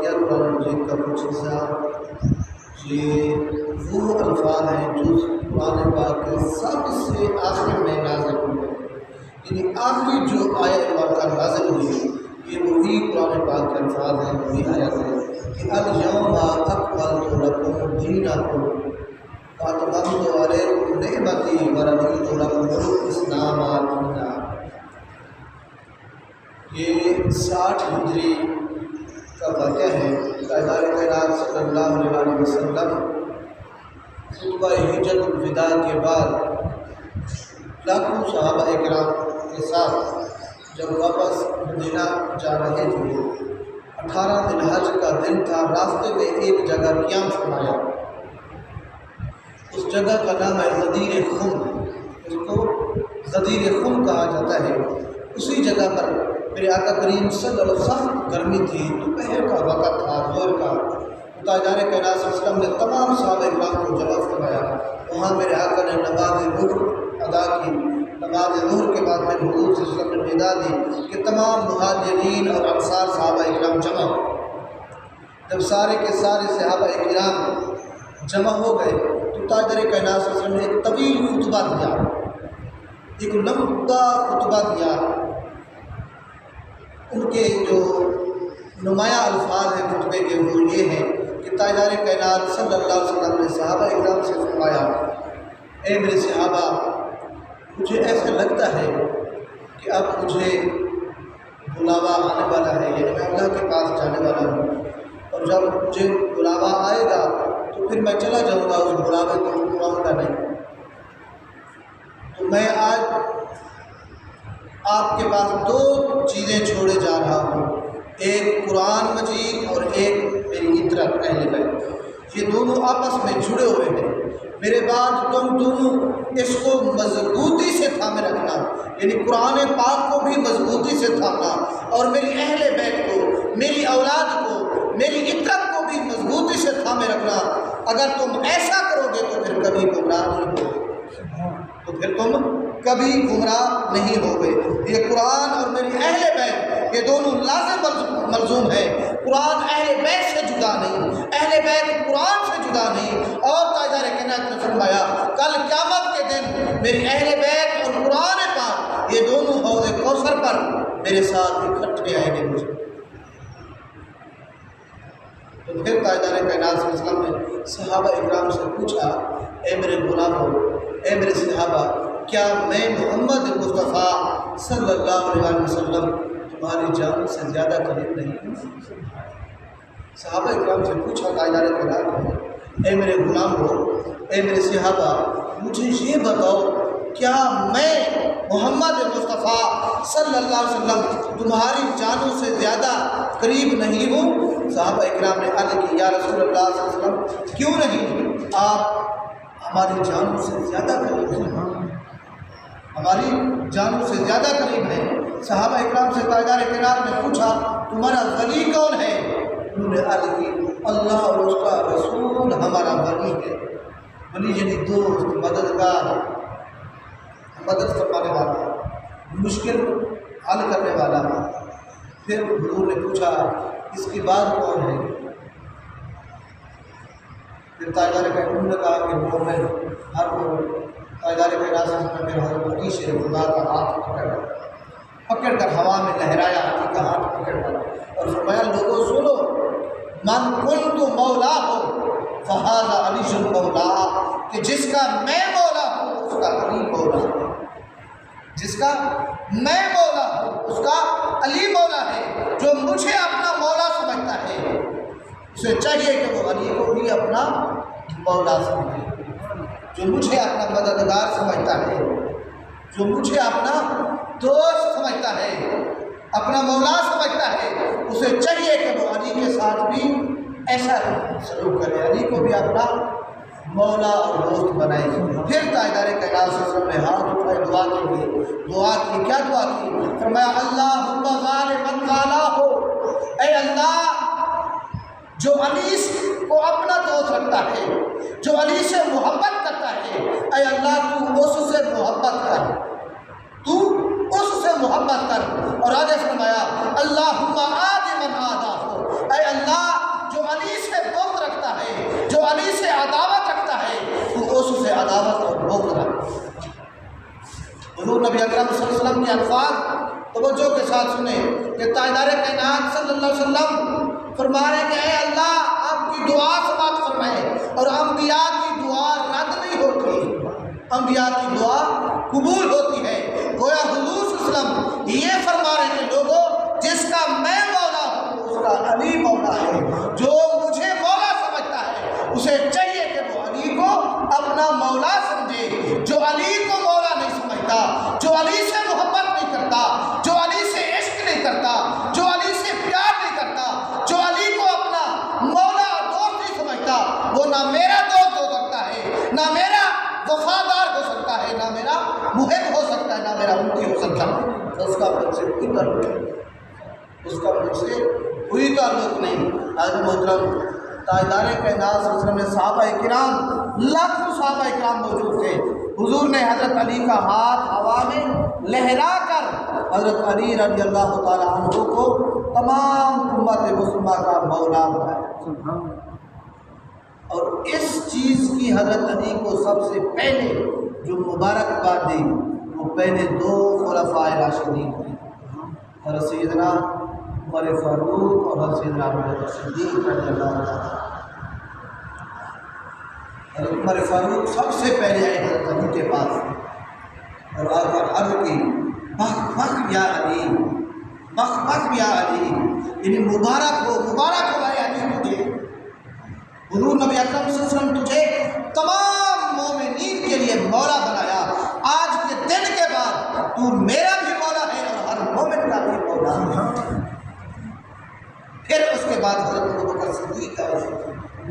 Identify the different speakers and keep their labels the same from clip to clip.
Speaker 1: کیا قرآن مجید کا کچھ حصہ یہ وہ الفاظ ہیں جو قرآن پاک کے سب سے آخر میں نازل ہوئے، یعنی آخری جو آیت پاک نازل ہوئی یہ وہی قرآن پاک کے الفاظ ہیں، وہی آیت ہے کہ الیوم اکملت لکم دینکم واتممت علیکم نعمتی ورضیت لکم الاسلام دینا۔ یہ 60 ہجری کا واقعہ ہے۔ تاجدار کائنات صلی اللہ علیہ وسلم خطبہ حجۃ الوداع کے بعد لاکھوں صحابہ اکرام کے ساتھ جب واپس مدینہ جا رہے تھے، 18 ذی الحج کا دن تھا، راستے میں ایک جگہ قیام فرمایا، اس جگہ کا نام ہے غدیر خم، اس کو غدیر خم کہا جاتا ہے۔ اسی جگہ پر میرے آقا کریم صلی اللہ علیہ وسلم، سخت گرمی تھی، دوپہر کا وقت تھا، زور کا، تاجدار کائنات صلی اللہ علیہ وسلم نے تمام صحابہ اکرام کو جمع فرمایا۔ وہاں میرے آقا نے نماز ظہر ادا کی، نماز ظہر کے بعد میں حضور صلی اللہ علیہ وسلم نے ندا دی کہ تمام مہاجرین اور انصار صحابہ اکرام جمع ہو۔ جب سارے کے سارے صحابہ اکرام جمع ہو گئے تو تاجدار کائنات صلی اللہ علیہ وسلم نے ایک طویل خطبہ دیا، ایک لمبا خطبہ دیا۔ ان کے جو نمایاں الفاظ ہیں خطبے کے وہ یہ ہیں کہ تاجدار کائنات صلی اللہ علیہ وسلم نے صحابہ اکرام سے فرمایا، اے میرے صحابہ، مجھے ایسا لگتا ہے کہ اب مجھے بلاوا آنے والا ہے، یعنی میں اللہ کے پاس جانے والا ہوں، اور جب مجھے بلاوا آئے گا تو پھر میں چلا جاؤں گا، اس بلاوے کو چھپاؤں گا نہیں۔ تو میں آج آپ کے پاس 2 چیزیں چھوڑے جا رہا ہوں، ایک قرآن مجید اور ایک میری عطرت اہل بیت، یہ دونوں آپس میں جڑے ہوئے ہیں۔ میرے بعد تم دونوں اس کو مضبوطی سے تھامے رکھنا، یعنی قرآن پاک کو بھی مضبوطی سے تھامنا، اور میری اہل بیت کو، میری اولاد کو، میری عطرت کو بھی مضبوطی سے تھامے رکھنا۔ اگر تم ایسا کرو گے تو پھر کبھی گمراہ نہیں ہوگے، کبھی گمراہ نہیں ہوگے۔ یہ قرآن اور میری اہل بیت، یہ دونوں لازم ملزوم ہیں۔ قرآن اہل بیت سے جدا نہیں، اہل بیت قرآن سے جدا نہیں۔ اور تاجدار کائنات نے فرمایا کل قیامت کے دن میری اہل بیت اور قرآن پاک یہ دونوں حوض کوثر پر میرے ساتھ اکٹھے آئیں گے مجھے۔ تو پھر تاجدار کائنات صلی اللہ علیہ وسلم نے صحابہ اکرام سے پوچھا، اے میرے غلاموں، اے میرے صحابہ، کیا میں محمد مصطفیٰ صلی اللہ علیہ وسلم تمہاری جان سے زیادہ قریب نہیں ہوں؟ صحابہ اکرام سے پوچھا تاجدار کائنات نے، اے میرے غلاموں، اے میرے صحابہ، مجھے یہ بتاؤ، کیا میں محمد مصطفیٰ صلی اللہ علیہ وسلم تمہاری جانوں سے زیادہ قریب نہیں ہوں؟ صحابہ اکرام نے عرض کی، یا رسول اللہ صلی اللہ علیہ وسلم، کیوں نہیں؟ آپ ہماری جانوں سے زیادہ قریب ہیں، ہماری جانوں سے زیادہ قریب ہیں۔ صحابہ اکرام سے تاجدار کائنات نے پوچھا، تمہارا ولی کون ہے؟ انہوں نے عرض کی، اللہ اور اس کا رسول ہمارا ولی ہے۔ ولی یعنی دوست، مددگار، مدد فرمانے والا، مشکل حل کرنے والا۔ پھر حضور نے پوچھا، اس کے بعد کون ہے؟ پھر تاجدار کائنات نے کہا کہ مومن ہر مومن۔ تاجدار کائنات نے میرا حضرت علی شریف اللہ کا ہاتھ پکڑ کر ہوا میں لہرایا، علی کا ہاتھ پکڑ کر، اور فرمایا، لوگوں سنو، من کنت مولا ہو فہذا علی مولا، کہ جس کا میں مولا ہوں اس کا علی مولا ہے، جس کا میں مولا ہوں اس کا علی مولا ہے۔ جو مجھے اپنا مولا سمجھتا ہے اسے چاہیے کہ وہ علی کو بھی اپنا مولا سمجھے۔ جو مجھے اپنا مددگار سمجھتا ہے، جو مجھے اپنا دوست سمجھتا ہے، اپنا مولا سمجھتا ہے، اسے چاہیے کہ وہ علی کے ساتھ بھی ایسا سلوک کرے، علی کو بھی اپنا مولا اور دوست بنائے۔ پھر تاجدار کائنات صلی اللہ علیہ وسلم نے ہاتھ اٹھائے، دعا کے لیے دعا کی۔ کیا دعا کی؟ فرمایا، اللہم غالبا غالہ، اے اللہ جو علی کو اپنا دوست رکھتا ہے، جو علی سے محبت کرتا ہے، اے اللہ تو اس سے محبت کر، تو اس سے محبت کر۔ اور آگے فرمایا، اللہم آد من آدہ، اے اللہ علی سے عداوت رکھتا ہے وہ اس سے عداوت اور بغض رکھتا ہے۔ حضور نبی اکرم صلی اللہ علیہ وسلم کے الفاظ توجہ کے ساتھ سنیں کہ تاجدار کائنات صلی اللہ علیہ وسلم فرما رہے ہیں کہ اے اللہ آپ کی دعا سماعت فرمائے، اور انبیاء کی دعا رد نہیں ہوتی، انبیاء کی دعا قبول ہوتی ہے۔ گویا حضور صلی اللہ علیہ وسلم یہ فرما رہے ہیں کہ لوگوں جس کا میں مولا ہوں اس کا علی مولا ہے، جو مجھے مولا سمجھتا ہے اسے چاہیے کہ وہ علی کو اپنا مولا سمجھے، جو علی کو مولا نہیں سمجھتا، جو علی سے محبت نہیں کرتا، جو علی سے عشق نہیں کرتا، جو علی سے پیار نہیں کرتا، جو علی کو اپنا مولا اور دوست نہیں سمجھتا، وہ نہ میرا دوست ہو سکتا ہے، نہ میرا وفادار ہو سکتا ہے، نہ میرا محب ہو سکتا ہے، نہ میرا امتی ہو سکتا ہے۔ اس کا مجھ سے کوئی تعلق نہیں، اس کا مجھ سے کوئی تعلق نہیں۔ حضرت محترم تاجدار کائنات صلی اللہ علیہ وسلم میں صحابہ کرام، لاکھوں صحابہ کرام موجود تھے۔ حضور نے حضرت علی کا ہاتھ ہوا میں لہرا کر حضرت علی رضی اللہ تعالیٰ عنہ کو تمام امت مسلمہ کا مولا بنایا، اور اس چیز کی حضرت علی کو سب سے پہلے جو مبارکباد دی وہ پہلے دو خلفائے راشدین تھے، حضرت سیدنا عمر فاروق اور حضرت سیدنا ابو بکر صدیق رضی اللہ عنہ۔ حضرت عمر فاروق سب سے پہلے آئے حضرت علی کے پاس اور آ کر عرض کی بخ بخ یا علی، بخ بخ یا علی، یعنی مبارک ہو اے علی تجھے، حضور نبی اکرم صلی اللہ علیہ وسلم تجھے تمام مومنین کے لیے مولا بنایا، آج کے دن کے بعد تو میرا بھی مولا ہے اور ہر مومن کا بھی مولا ہے۔ پھر اس کے بعد حضرت ابو بکر صدیق آئے،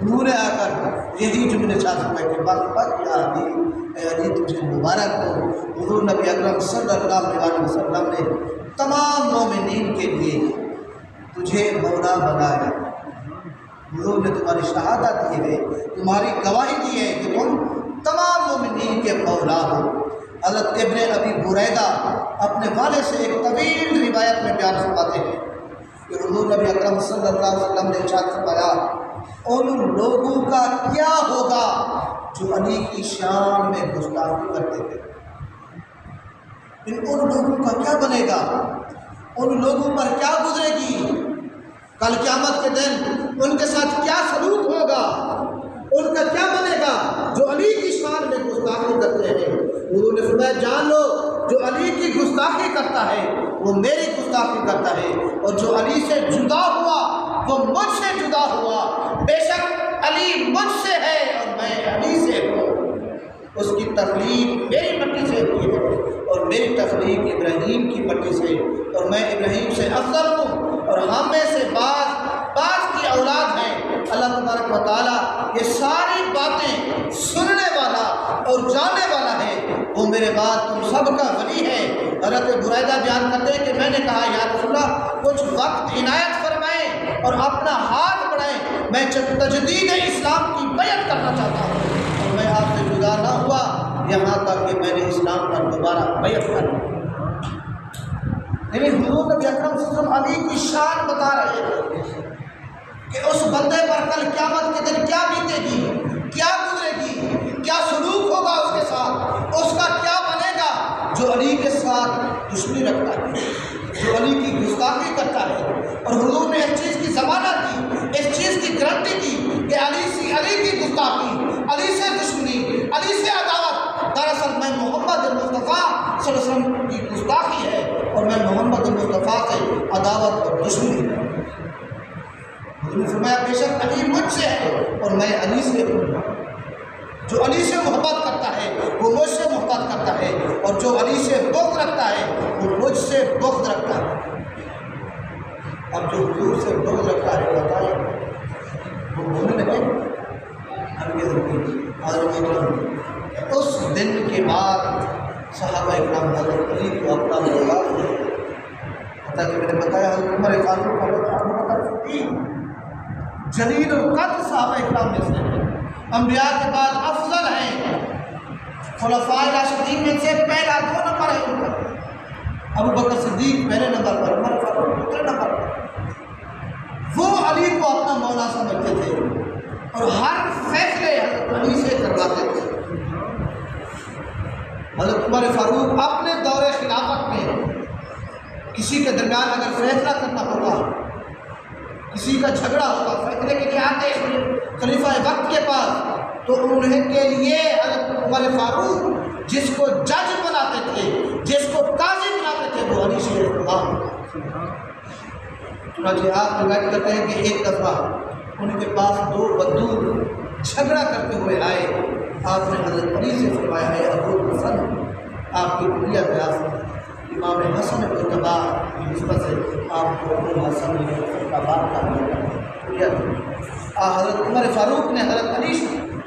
Speaker 1: انہوں نے آ کر یہی جملے چاہتے ہیں کہ بخ بخ یا علی، اے علی تجھے مبارک ہو، حضور نبی اکرم صلی اللہ علیہ وسلم نے تمام مومنین کے لیے تجھے مولا بنایا، حضور نے تمہاری شہادت دی ہے، تمہاری گواہی دی ہے کہ تم تمام مومنین کے مولا ہو۔ حضرت ابن ابی بریدہ اپنے والد سے ایک طویل روایت میں بیان فرماتے ہیں کہ حضور نبی اکرم صلی اللہ علیہ وسلم نے ارشاد فرمایا ان لوگوں کا کیا ہوگا جو علی کی شان میں گستاخی کرتے تھے، ان لوگوں کا کیا بنے گا، ان لوگوں پر کیا گزرے گی، کل قیامت کے دن ان کے ساتھ کیا سلوک ہوگا، ان کا کیا بنے گا جو علی کی شان میں گستاخی کرتے ہیں۔ حضور نے فرمایا جان لو جو علی کی گستاخی کرتا ہے وہ میری گستاخی کرتا ہے، اور جو علی سے جدا ہوا وہ مجھ سے جدا ہوا، بے شک علی مجھ سے ہے اور میں علی سے ہوں، اس کی تخلیق میری مٹی سے ہوئی ہے اور میری تخلیق ابراہیم کی مٹی سے، اور میں ابراہیم سے افضل ہوں، اور ہم میں سے بعض کی اولاد ہیں۔ اللہ تبارک و تعالیٰ یہ ساری باتیں سننے والا اور جاننے والا ہے، وہ میرے بعد تم سب کا ولی ہے۔ حضرت بریدہ بیان کرتے ہیں کہ میں نے کہا یا رسول اللہ کچھ وقت عنایت فرمائیں اور اپنا ہاتھ بڑھائیں، میں تجدید اسلام کی بیعت کرنا چاہتا ہوں، اور میں آپ سے جدا نہ ہوا یہاں تک کہ میں نے اسلام پر دوبارہ بیعت کر لی۔ لیکن حضور نبی اکرم صلی اللہ علیہ وسلم علی کی شان بتا رہے ہیں کہ اس بندے پر کل قیامت کے دن کیا بیتے گی، کیا گزرے گی، کیا سلوک ہوگا اس کے ساتھ، اس کا کیا بنے گا جو علی کے ساتھ دشمنی رکھتا ہے، جو علی کی گستاخی کرتا ہے۔ اور حضور نے اس چیز کی ضمانت دی، اس چیز کی گارنٹی دی کہ علی کی گستاخی، علی سے دشمنی، علی سے عداوت دراصل میں محمد مصطفیٰ صلی اللہ علیہ وسلم کی گستاخی ہے، اور میں محمد مصطفیٰ سے عداوت اور دشمنی ہے۔ حضور نے فرمایا بے شک علی مجھ سے ہے اور میں علی سے ہوں، جو علی سے محبت کرتا ہے وہ مجھ سے محبت کرتا ہے، اور جو علی سے بغض رکھتا ہے وہ مجھ سے بغض رکھتا ہے۔ اب جو حضور سے بغض رکھتا ہے بتائیں وہ مومن ہے؟ اس دن کے بعد صحابہ اکرام حضرت علی کو اپنا مولا حتیٰ کہ میں نے بتایا حضرت عمر فاروق ابو بکر صدیق جلیل القدر صحابہ اکرام میں سے ہیں، انبیاء کے بعد افضل ہیں، خلفائے راشدین میں سے پہلا 2 نمبر ہے ان کا، ابو بکر صدیق پہلے نمبر پر، عمر فاروق دوسرے نمبر پر۔ وہ علی کو اپنا مولا سمجھتے تھے اور ہر فیصلے درمیان اگر فیصلہ کرنا ہوگا، کسی کا جھگڑا ہوگا، فیصلے کے لیے آتے خلیفہ وقت کے پاس، تو انہیں کے لیے حضرت عمر فاروق جس کو جج بناتے تھے، جس کو قاضی بناتے تھے، وہ علی شیر خدا۔ چنانچہ آپ روایت کرتے ہیں کہ ایک دفعہ ان کے پاس دو بدو جھگڑا کرتے ہوئے آئے، آپ نے حضرت علی سے فرمایا ہے ابو الحسن، آپ کی کلیہ بیاض امام حسن اتباع کی نسبت سے آپ کو ابو الحسن کا بات کرنا۔ حضرت عمر فاروق نے حضرت علی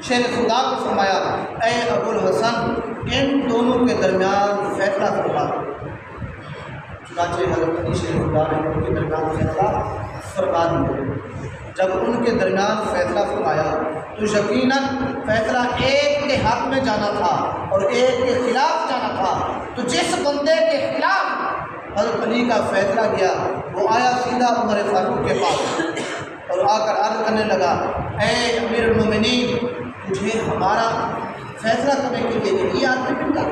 Speaker 1: شیر خدا کو فرمایا اے ابو الحسن، ان دونوں کے درمیان فیصلہ فرما۔ چنانچہ حضرت علی شیر خدا نے ان کے درمیان فیصلہ فرما دیا۔ جب ان کے درمیان فیصلہ فرمایا تو یقیناً فیصلہ ایک کے حق میں جانا تھا اور ایک کے خلاف جانا تھا، تو جس بندے کے خلاف حضرت علی کا فیصلہ گیا وہ آیا سیدھا عمر فاروق کے پاس اور آ کر عرض کرنے لگا اے امیر المومنین، مجھے ہمارا فیصلہ کرنے کے لیے یہی آدمی ملتا،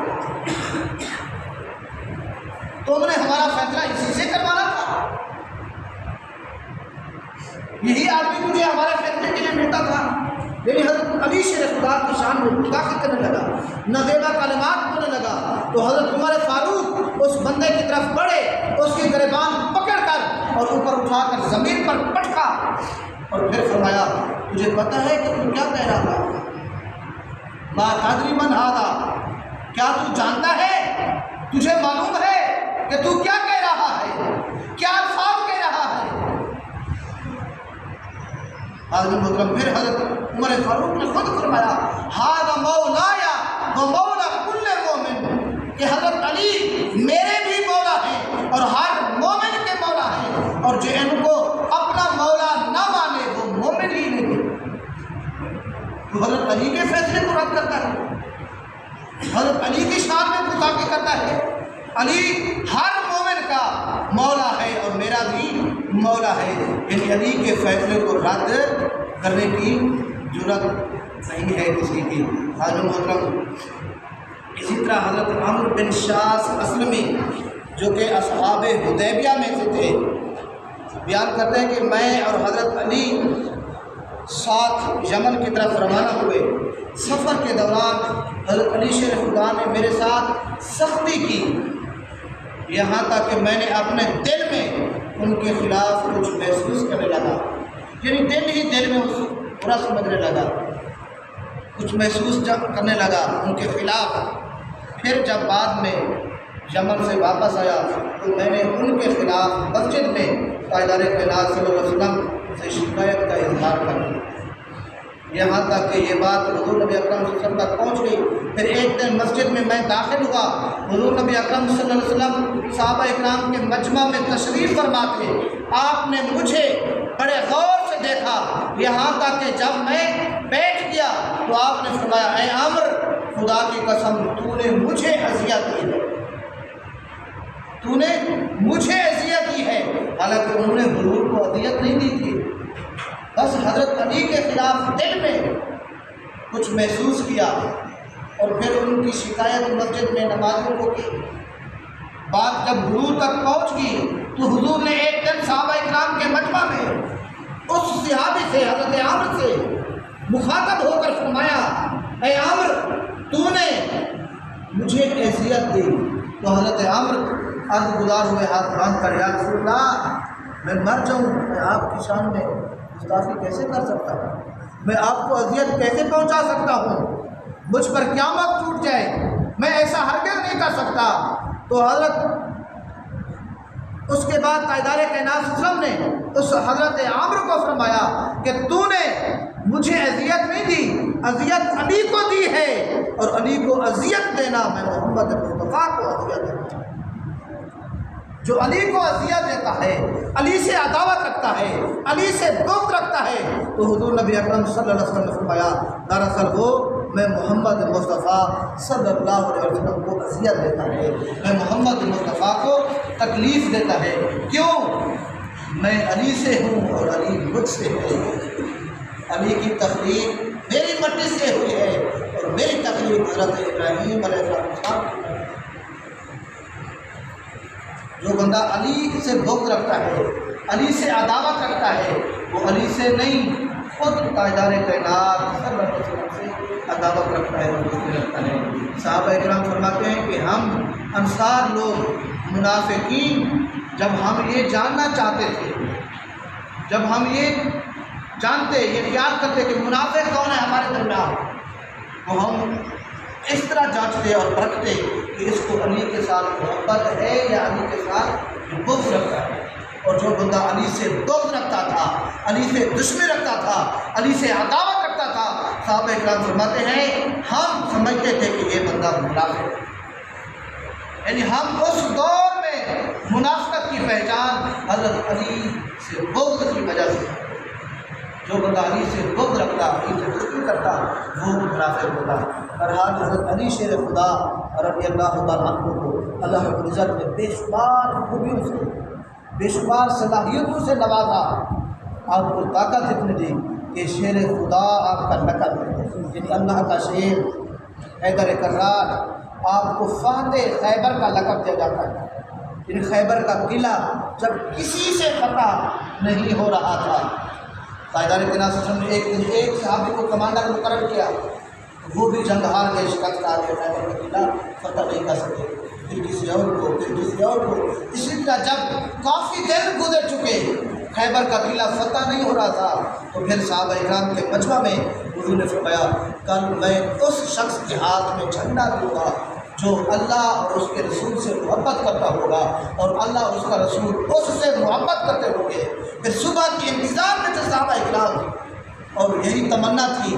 Speaker 1: تم نے ہمارا فیصلہ اسی سے کروانا تھا، یہی آدمی مجھے ہمارے فیصلے کے لیے ملتا تھا۔ یعنی حضرت علی شیر خدا کی شان میں مداخلت کرنے لگا، نازیبا کلمات بولنے لگا، تو حضرت عمر فاروق اس بندے کی طرف بڑھے، اس کی گریبان پکڑ کر اور اوپر اٹھا کر زمین پر پٹکا اور پھر فرمایا تجھے پتہ ہے کہ تو کیا کہہ رہا تھا؟ ما تدری من ھذا، کیا تو جانتا ہے، تجھے معلوم ہے کہ تو کیا کہہ رہا ہے، کیا الفاظ کہہ رہا ہے؟ حضرت محترم پھر حضرت عمر فاروق نے خود فرمایا ھذا مولایا و مولا کل مومن، کہ حضرت علی میرے بھی مولا ہیں اور ہر مومن کے مولا ہیں، اور جو ان کو اپنا مولا نہ مانے وہ مومن ہی نہیں۔ تو حضرت علی کے فیصلے کو رد کرتا ہے، حضرت علی کی شان میں گستاخی کرتا ہے۔ علی ہر مومن کا مولا ہے اور میرا بھی مولا ہے، یعنی علی کے فیصلے کو رد کرنے کی جرات نہیں ہے کسی کی۔ حضرت محترم اسی طرح حضرت عمرو بن شاس اسلمی جو کہ اصحاب حدیبیہ میں سے تھے بیان کرتے ہیں کہ میں اور حضرت علی ساتھ یمن کی طرف روانہ ہوئے، سفر کے دوران حضرت علی شیر خدا نے میرے ساتھ سختی کی، یہاں تک کہ میں نے اپنے دل میں ان کے خلاف کچھ محسوس کرنے لگا، یعنی دل ہی دل میں اس برا سمجھنے لگا، کچھ محسوس کرنے لگا ان کے خلاف۔ پھر جب بعد میں یمن سے واپس آیا تو میں نے ان کے خلاف مسجد میں تاجدار کائنات صلی اللہ علیہ وسلم سے شکایت کا اظہار کر دیا، یہاں تک کہ یہ بات حضور نبی اکرم صلی اللہ علیہ وسلم تک پہنچ گئی۔ پھر ایک دن مسجد میں داخل ہوا، حضور نبی اکرم صلی اللہ علیہ وسلم صحابہ اکرام کے مجمع میں تشریف فرما تھے، آپ نے مجھے بڑے غور سے دیکھا، یہاں تک کہ جب میں بیٹھ گیا تو آپ نے فرمایا اے عمر، خدا کی قسم تو نے مجھے اذیت دی ہے، تو نے مجھے اذیت دی ہے، حالانکہ انہوں نے حضور کو اذیت نہیں دی تھی، بس حضرت علی کے خلاف دل میں کچھ محسوس کیا، اور پھر ان کی شکایت مسجد میں نمازیوں کو کی۔ بات جب حضور تک پہنچ گئی تو حضور نے ایک دن صحابہ اکرام کے مجمع میں اس صحابی سے حضرت عمر سے مخاطب ہو کر فرمایا اے عمر، تو نے مجھے اذیت دی۔ تو حضرت عمر عرض گزار ہوئے ہاتھ باندھ کر یا رسول اللہ، میں مر جاؤں، میں آپ کی شان میں گستاخی کیسے کر سکتا ہوں، میں آپ کو اذیت کیسے پہنچا سکتا ہوں، مجھ پر قیامت ٹوٹ جائے، میں ایسا ہرگز نہیں کر سکتا۔ تو حضرت اس کے بعد تاجدار کائنات صلی اللہ علیہ وسلم نے اس حضرت عمرو کو فرمایا کہ تو نے مجھے اذیت نہیں دی، اذیت علی کو دی ہے، اور علی کو اذیت دینا میں محمد مصطفیٰ کو اذیت دیتا ہوں۔ جو علی کو اذیت دیتا ہے، علی سے عداوت رکھتا ہے، علی سے بغض رکھتا ہے، تو حضور نبی اکرم صلی اللہ علیہ وسلم نے فرمایا دراصل وہ میں محمد مصطفیٰ صلی اللہ علیہ وسلم کو اذیت دیتا ہے، میں محمد مصطفیٰ کو تکلیف دیتا ہے، کیوں؟ میں علی سے ہوں اور علی مجھ سے ہے، علی کی تخلیق میری مٹی سے ہوئی ہے اور میری تخلیق حضرت ابراہیم علیہ السلام جو بندہ علی سے بغض رکھتا ہے، علی سے عداوت رکھتا ہے، وہ علی سے نہیں خود تاجدار کائنات صلی اللہ علیہ وسلم سے عداوت رکھتا ہے اور دشمنی رکھتا ہے۔ صحابہ اکرام فرماتے ہیں کہ ہم انصار لوگ منافقین جب ہم یہ جاننا چاہتے تھے، جب ہم یہ جانتے، یہ خیال کرتے کہ منافق کون ہے ہمارے درمیان، تو ہم اس طرح جانچتے اور پرکھتے کہ اس کو علی کے ساتھ محبت ہے یا علی کے ساتھ بغض رکھتا ہے۔ اور جو بندہ علی سے بغض رکھتا تھا، علی سے دشمنی رکھتا تھا، علی سے عداوت رکھتا تھا، صحابہ اکرام فرماتے ہیں ہم سمجھتے تھے کہ یہ بندہ منافق ہے۔ یعنی ہم اس دور میں منافقت کی پہچان حضرت علی سے بغض کی وجہ سے، جو بندہ علی سے بغض رکھتا، علی سے دشمنی کرتا، وہ منافق ہوتا۔ بہرحال حضرت علی شیر خدا رضی اللہ تعالیٰ عنہ کو اللہ رب العزت نے بے شمار خوبیوں سے، بے شمار صلاحیتوں سے نوازا۔ آپ کو طاقت اتنی دی کہ شیر خدا آپ کا لقب ہے، یعنی اللہ کا شیر حیدر کرار، آپ کو فاتح خیبر کا لقب دیا جاتا ہے۔ یعنی خیبر کا قلعہ جب کسی سے فتح نہیں ہو رہا تھا، تاجدار کائنات صلی اللہ علیہ وسلم نے ایک صحابی کو کمانڈر مقرر کیا، وہ بھی جنگ ہار گئے، شکست آ گئے، خیبر کا قلعہ فتح نہیں کر سکے، پھر کسی اور کو، پھر کسی اور کو۔ اسی طرح جب کافی دن گزر چکے، خیبر کا قلعہ فتح نہیں ہو رہا تھا، تو پھر صحابہ اکرام کے مجمع میں حضور نے فرمایا کل میں اس شخص کے ہاتھ میں جھنڈا دوں گا جو اللہ اور اس کے رسول سے محبت کرتا ہوگا، اور اللہ اور اس کا رسول اس سے محبت کرتے ہوں گے۔ پھر صبح کی انتظار میں تھے صحابہ اکرام، اور یہی تمنا تھی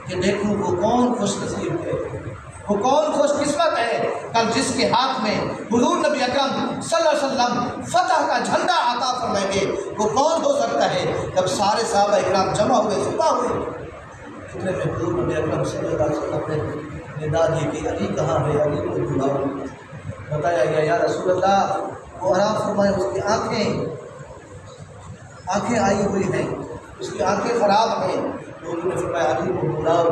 Speaker 1: کہ دیکھوں وہ کون خوش نصیب ہے، وہ کون خوش قسمت ہے کل جس کے ہاتھ میں حضور نبی اکرم صلی اللہ علیہ وسلم فتح کا جھنڈا عطا فرمائیں گے، وہ کون ہو سکتا ہے۔ جب سارے صحابہ اکرام جمع ہوئے، صبح ہوئے، اتنے میں حضور نبی اکرم صلی اللہ علیہ وسلم نے ندا دی کہ علی کہاں ہے، علی کو بلاؤ۔ بتایا گیا یا رسول اللہ وہ آرام فرمائے، اس کی آنکھیں آئی ہوئی ہیں، اس کی آنکھیں خراب ہیں۔ حضور نے فرمایا علی کو بلاؤ۔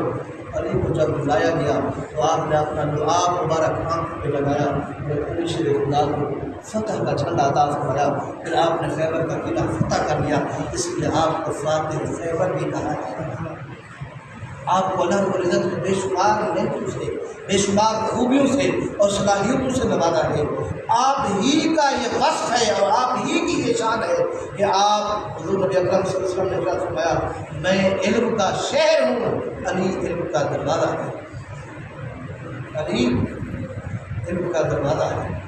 Speaker 1: علی کو جب بلایا گیا تو آپ نے اپنا لعاب مبارک آنکھ پہ لگایا، پھر علی شیر خدا کو فتح کا جھنڈا عطا فرمایا۔ پھر آپ نے خیبر کا قلعہ فتح کر لیا، اس لیے آپ کو فاتح خیبر بھی کہا جاتا ہے۔ آپ کو اللہ رب العزت نے بے شمار نعمتوں سے، بے شمار خوبیوں سے اور صلاحیتوں سے نوازا ہے۔ آپ ہی کا یہ وصف ہے اور آپ ہی کی یہ شان ہے کہ آپ حضور نبی اکرم صلی اللہ علیہ وسلم نے فرمایا میں علم کا شہر ہوں، علی علم کا دروازہ ہے، علی علم کا دروازہ ہے۔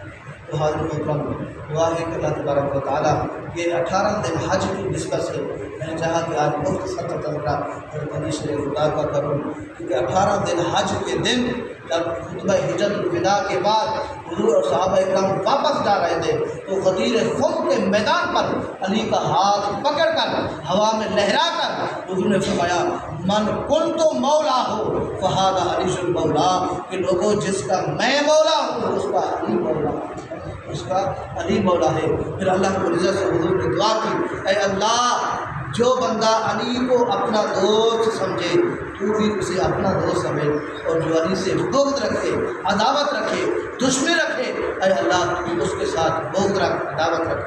Speaker 1: تو حاضر محترم دعا ہے کہ اللہ تبارک و تعالیٰ یہ 18 دن حج کی نسبت سے میں چاہا کہ آج مختصر تذکرہ حضرت علی شیر خدا کا کروں، کیونکہ 18 دن حج کے دن جب خطبہ حجت الوداع کے بعد حضور اور صحابہ اکرام واپس جا رہے تھے تو غدیر خم کے میدان پر علی کا ہاتھ پکڑ کر ہوا میں لہرا کر حضور نے فرمایا من کنت مولا ہو فہذا علی المولا، کہ لوگوں جس کا میں مولا ہوں اس کا علی مولا ہے، اس کا علی مولا ہے۔ پھر اللہ کو رضا سے حضور نے دعا کی اے اللہ جو بندہ علی کو اپنا دوست سمجھے تو بھی اسے اپنا دوست سمجھ، اور جو علی سے بغض رکھے، عداوت رکھے، دشمنی رکھے، اے اللہ تو اس کے ساتھ بغض رکھ، عداوت رکھ۔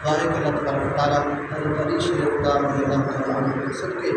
Speaker 1: دعا ہے کہ اللہ تبارک و تعالیٰ حضرت علی شیر خدا رضی اللہ تعالیٰ عنہ کے صدقے